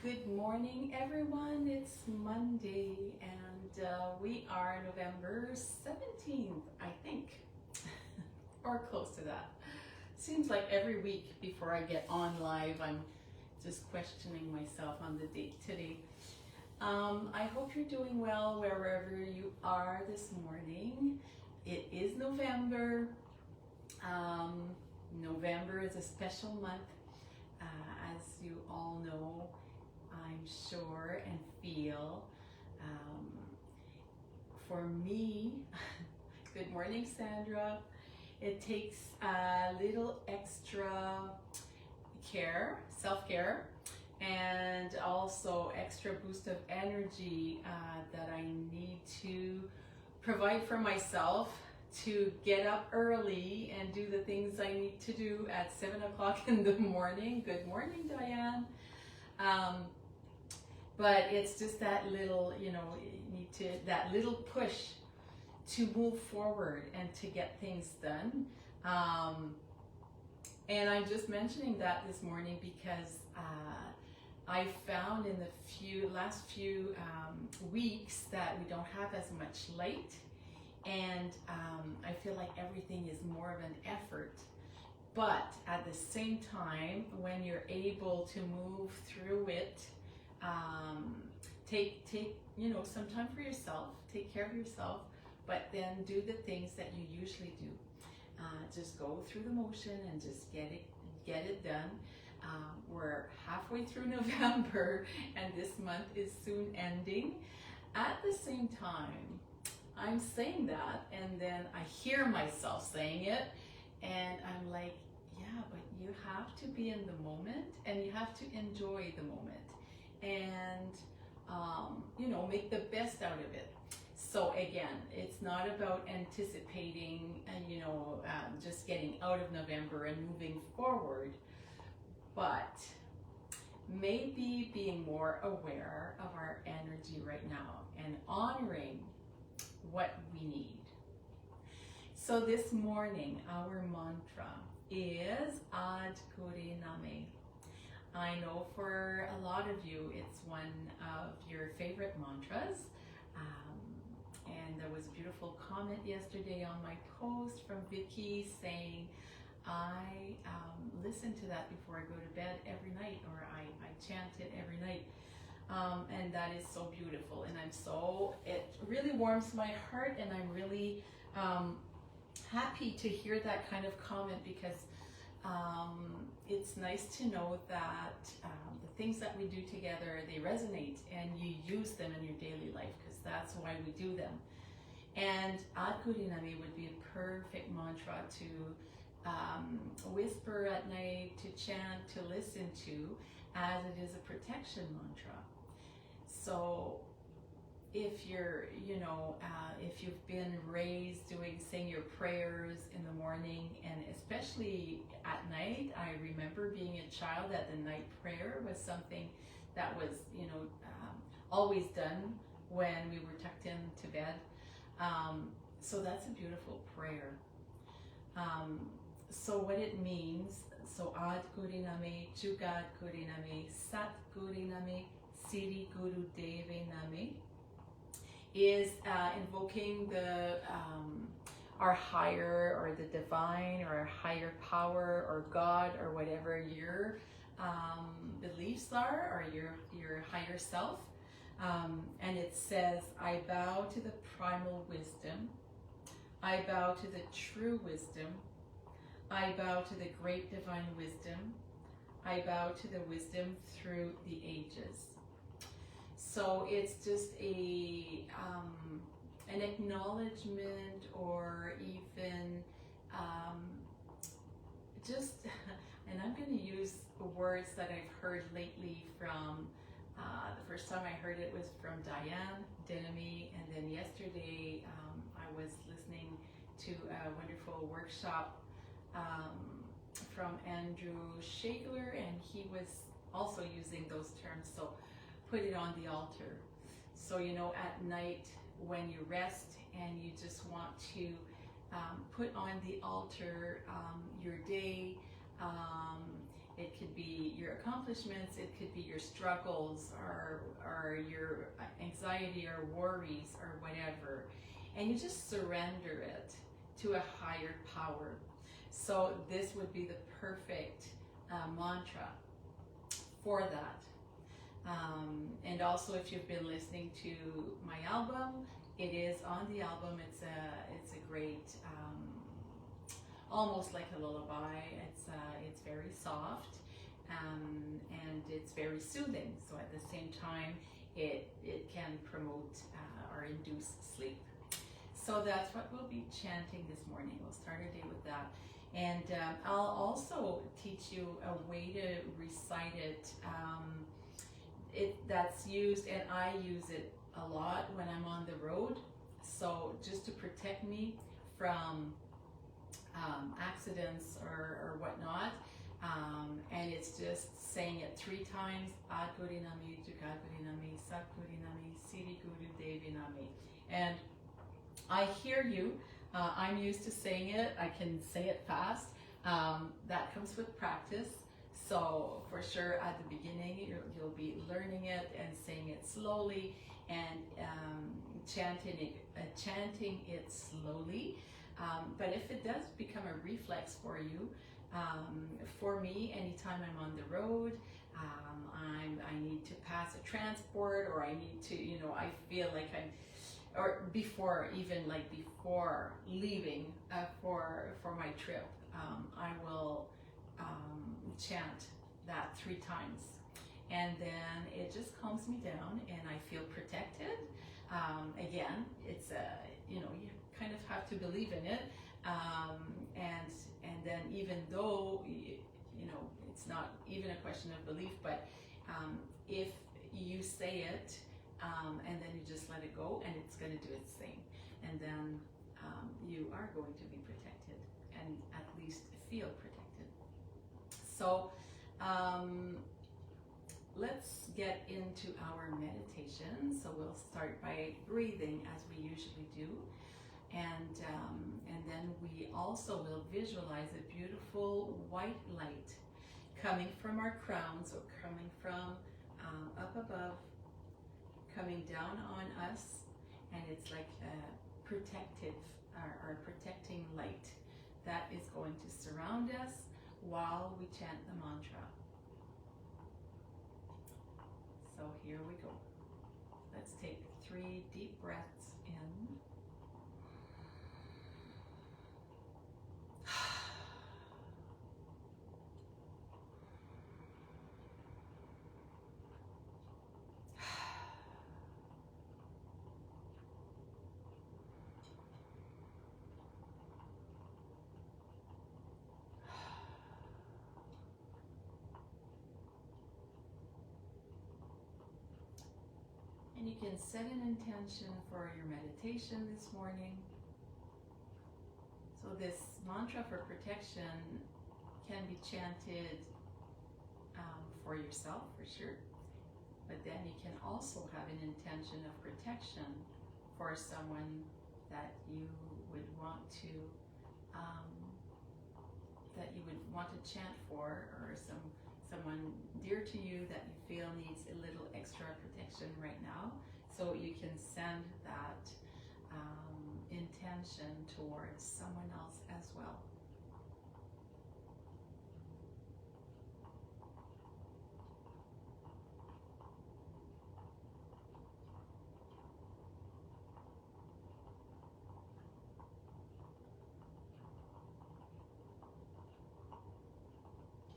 Good morning, everyone. It's Monday, and we are November 17th, I think, or close to that. Seems like every week before I get on live, I'm just questioning myself on the date today. I hope you're doing well wherever you are this morning. It is November. November is a special month, as you all know, I'm sure and feel. For me, good morning, Sandra. It takes a little extra care, self-care, and also extra boost of energy that I need to provide for myself to get up early and do the things I need to do at 7 o'clock in the morning. Good morning, Diane. But it's just that little, that little push to move forward and to get things done. And I'm just mentioning that this morning because I found in the last few weeks that we don't have as much light, and I feel like everything is more of an effort. But at the same time, when you're able to move through it, take some time for yourself, take care of yourself, but then do the things that you usually do. Just go through the motion and just get it done. We're halfway through November, and this month is soon ending. At the same time, I'm saying that, and then I hear myself saying it, and I'm like, yeah, but you have to be in the moment, and you have to enjoy the moment, and make the best out of it. So again, it's not about anticipating and just getting out of November and moving forward, but maybe being more aware of our energy right now and honoring what we need. So this morning, our mantra is Ad Kuriname. I know for a lot of you, it's one of your favorite mantras. And there was a beautiful comment yesterday on my post from Vicky saying, I listen to that before I go to bed every night, or I chant it every night. And that is so beautiful, and it really warms my heart, and I'm really happy to hear that kind of comment, because it's nice to know that the things that we do together, they resonate, and you use them in your daily life, because that's why we do them. And Ad Kuriname would be a perfect mantra to whisper at night, to chant, to listen to, as it is a protection mantra. So if you're, if you've been raised saying your prayers in the morning, and especially at night, I remember being a child that the night prayer was something that was, always done when we were tucked into bed. So that's a beautiful prayer. So what it means, so Ad Kuriname, Jugat Kuriname, Sat Kuriname, Siri Guru Deve Name, is invoking our higher, or the divine, or our higher power, or God, or whatever your beliefs are, or your higher self. And it says, I bow to the primal wisdom, I bow to the true wisdom, I bow to the great divine wisdom, I bow to the wisdom through the ages. So it's just an acknowledgement, or even and I'm going to use words that I've heard lately from, the first time I heard it was from Diane Denemy, and then yesterday I was listening to a wonderful workshop from Andrew Shagler, and he was also using those terms. So put it on the altar. So at night when you rest and you just want to put on the altar your day, It could be your accomplishments, it could be your struggles or your anxiety or worries or whatever. And you just surrender it to a higher power. So this would be the perfect mantra for that. And also, if you've been listening to my album, it is on the album. It's a great, almost like a lullaby. It's very soft, and it's very soothing. So at the same time, it can promote or induce sleep. So that's what we'll be chanting this morning. We'll start our day with that. And I'll also teach you a way to recite it. That's used, and I use it a lot when I'm on the road. So just to protect me from accidents or whatnot. And it's just saying it 3 times. Ad Guru Nami, Jugat Guru Nami, Sat Guru Nami, Siri Guru Devi Nami. And I hear you. I'm used to saying it. I can say it fast. That comes with practice. So for sure, at the beginning, you'll be learning it and saying it slowly and chanting it slowly. But if it does become a reflex for you, for me, anytime I'm on the road, I need to pass a transport, or I need to, I feel like or before leaving for my trip, I will chant that 3 times, and then it just calms me down and I feel protected. Again, it's you kind of have to believe in it, and then even though it's not even a question of belief, but if you say it and then you just let it go, and it's going to do its thing, and then you are going to be protected and at least feel protected. So let's get into our meditation. So we'll start by breathing as we usually do, and then we also will visualize a beautiful white light coming from our crown, so coming from up above, coming down on us, and it's like a protective or protecting light that is going to surround us while we chant the mantra. So here we go. Let's take 3 deep breaths in. And you can set an intention for your meditation this morning. So this mantra for protection can be chanted for yourself, for sure. But then you can also have an intention of protection for someone that you would want to chant for, or someone dear to you that you feel needs a little extra protection right now. So you can send that intention towards someone else as well.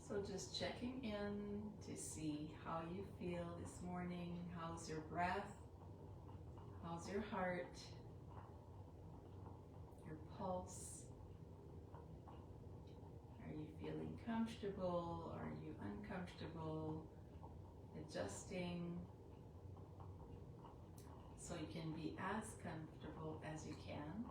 So just checking in to see how you feel this morning. How's your breath? How's your heart? Your pulse? Are you feeling comfortable? Are you uncomfortable? Adjusting so you can be as comfortable as you can.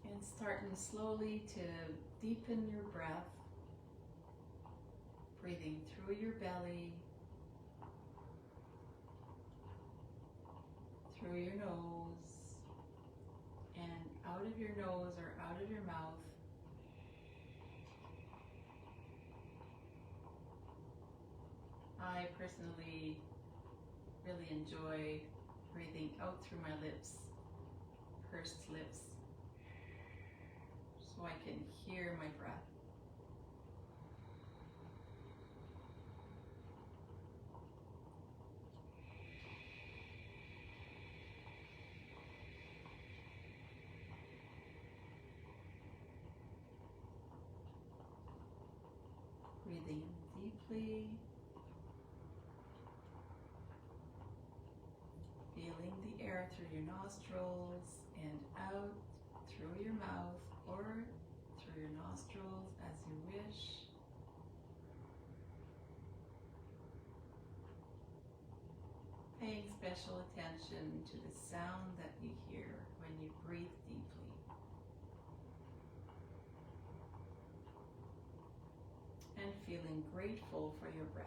And starting slowly to deepen your breath, breathing through your belly, through your nose, out of your nose or out of your mouth. I personally really enjoy breathing out through my lips, pursed lips, so I can hear my breath. Breathing in deeply, feeling the air through your nostrils and out through your mouth or through your nostrils as you wish. Paying special attention to the sound that you hear when you breathe deeply. And feeling grateful for your breath.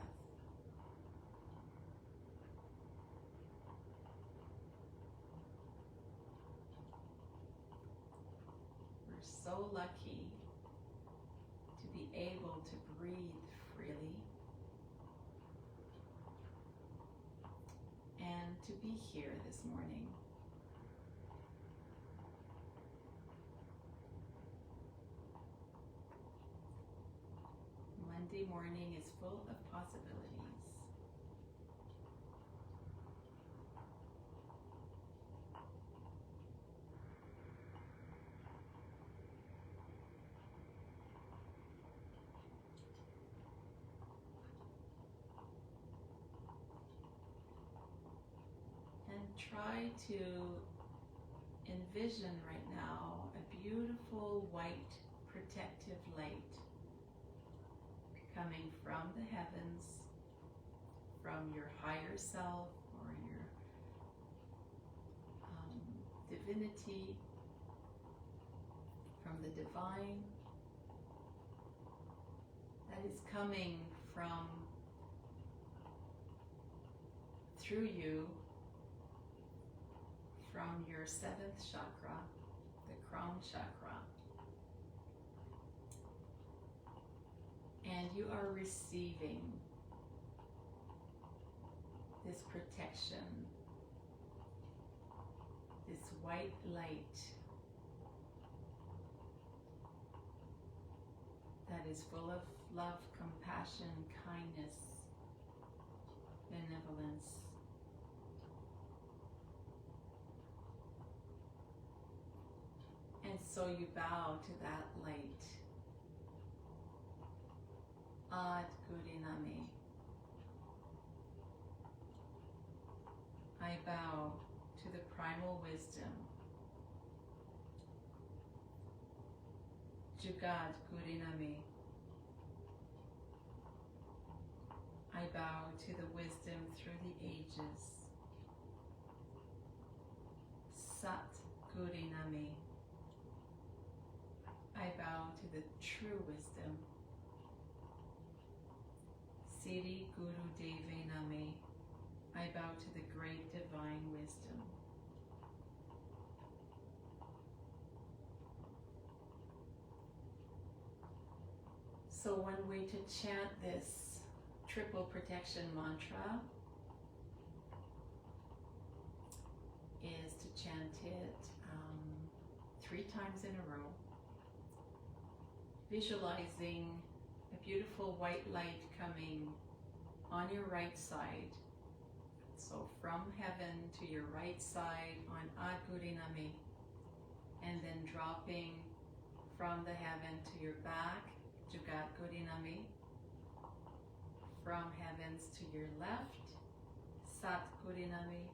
We're so lucky to be able to breathe freely and to be here this morning. Monday morning is full of possibilities. And try to envision right now a beautiful white protective light coming from the heavens, from your higher self or your divinity, from the divine, that is coming from through you, from your 7th chakra, the crown chakra. And you are receiving this protection, this white light that is full of love, compassion, kindness, benevolence. And so you bow to that light. Ad Gurinami. I bow to the primal wisdom. Jugad Gurinami. I bow to the wisdom through the ages. Sat Gurinami. I bow to the true wisdom. Siddhi Guru Deve Name. I bow to the great divine wisdom. So one way to chant this triple protection mantra is to chant it 3 times in a row, visualizing a beautiful white light coming on your right side. So from heaven to your right side on Agurinami, and then dropping from the heaven to your back, Jugat Gurinami, from heavens to your left, Sat Gurinami,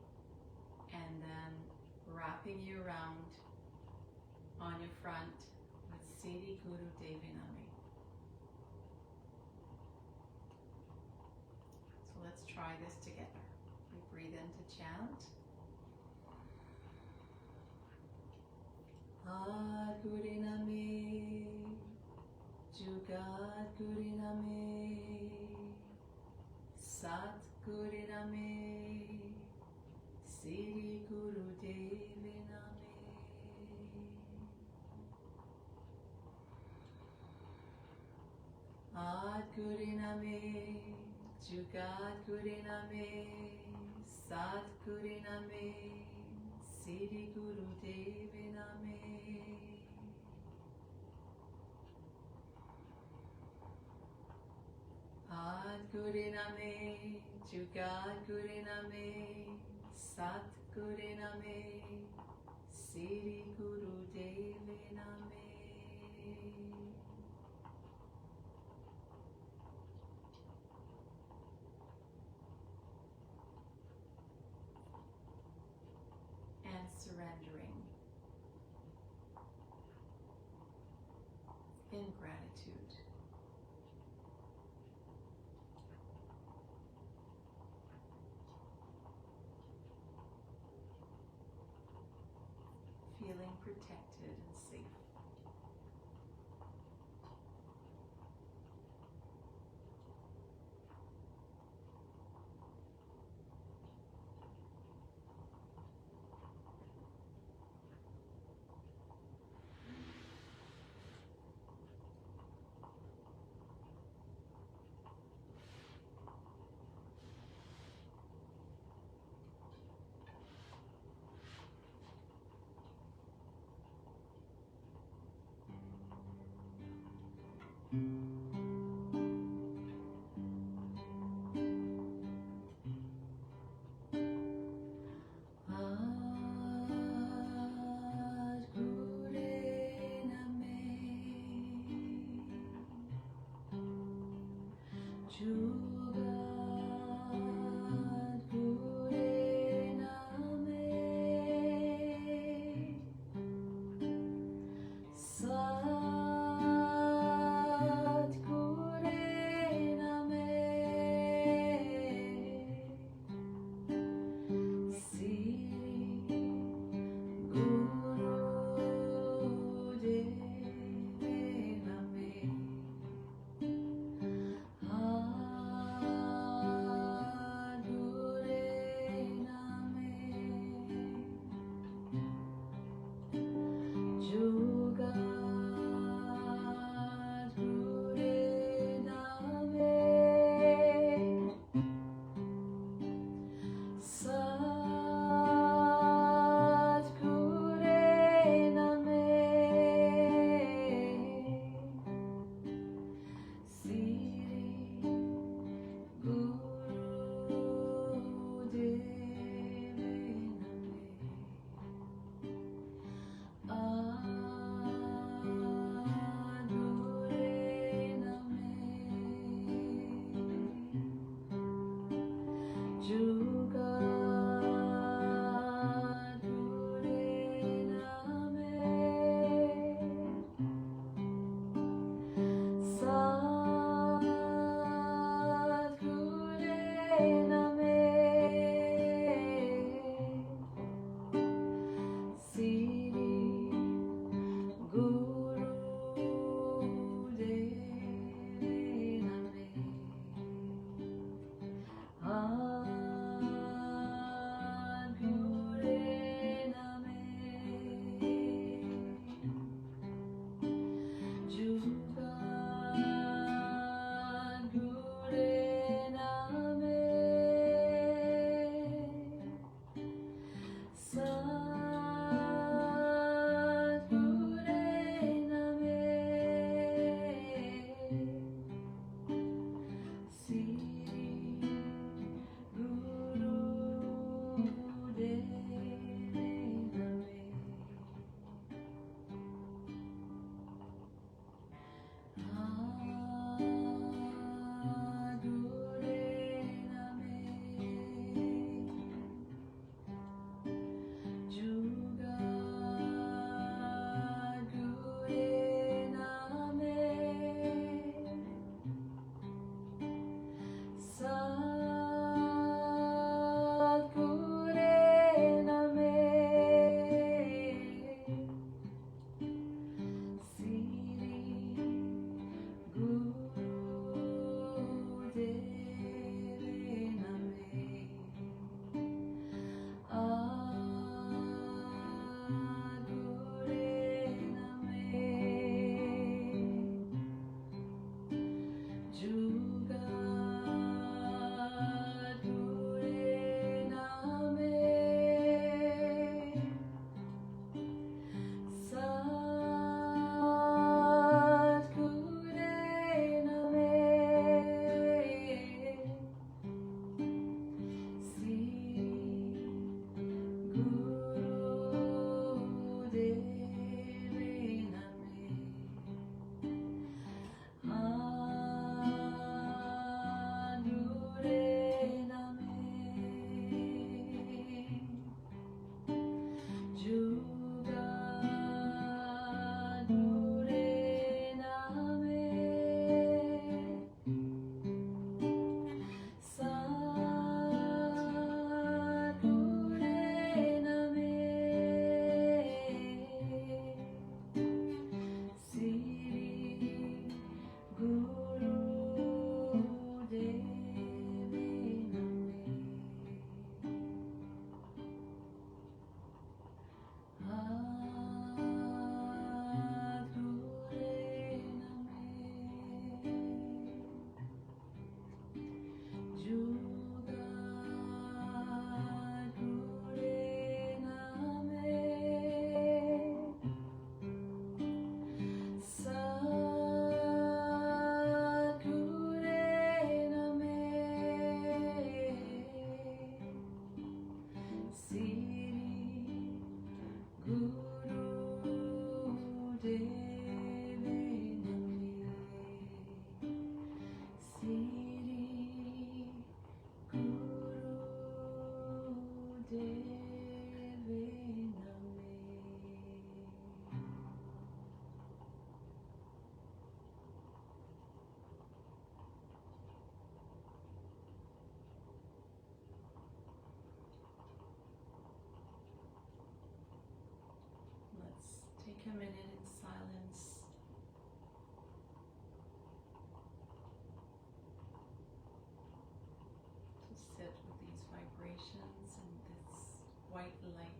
and then wrapping you around on your front with Siddhi Guru Devinami. So let's try this together. We breathe in to chant. Ad Gurinami, Jugat Gurinami, Sat Gurinami, Siddhi Guru Devinami. Guriname, Jugat Guriname, Sat Guriname, Siri Guru Deviname. Ad Guriname, Jugat Guriname, Sat Guriname, Siri Guru Deviname. And surrendering in gratitude. Feeling protected and safe. minute in silence. To sit with these vibrations and this white light.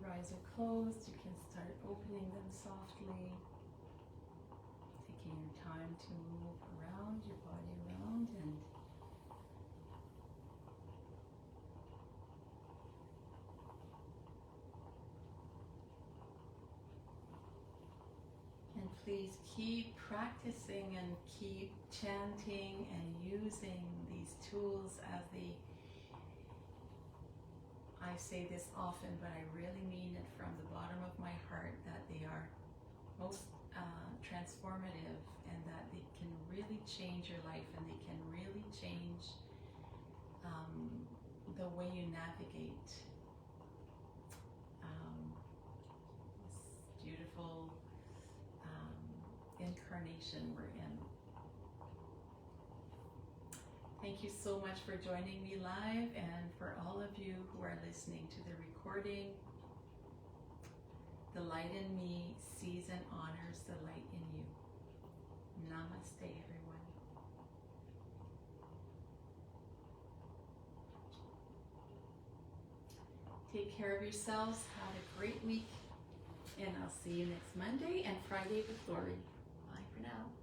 Your eyes are closed, you can start opening them softly, taking your time to move around your body around and please keep practicing and keep chanting and using these tools as I say this often, but I really mean it from the bottom of my heart, that they are most transformative and that they can really change your life and they can really change the way you navigate this beautiful incarnation we're in. Thank you so much for joining me live, and for all of you who are listening to the recording. The light in me sees and honors the light in you. Namaste, everyone. Take care of yourselves. Have a great week. And I'll see you next Monday and Friday with Lori. Bye for now.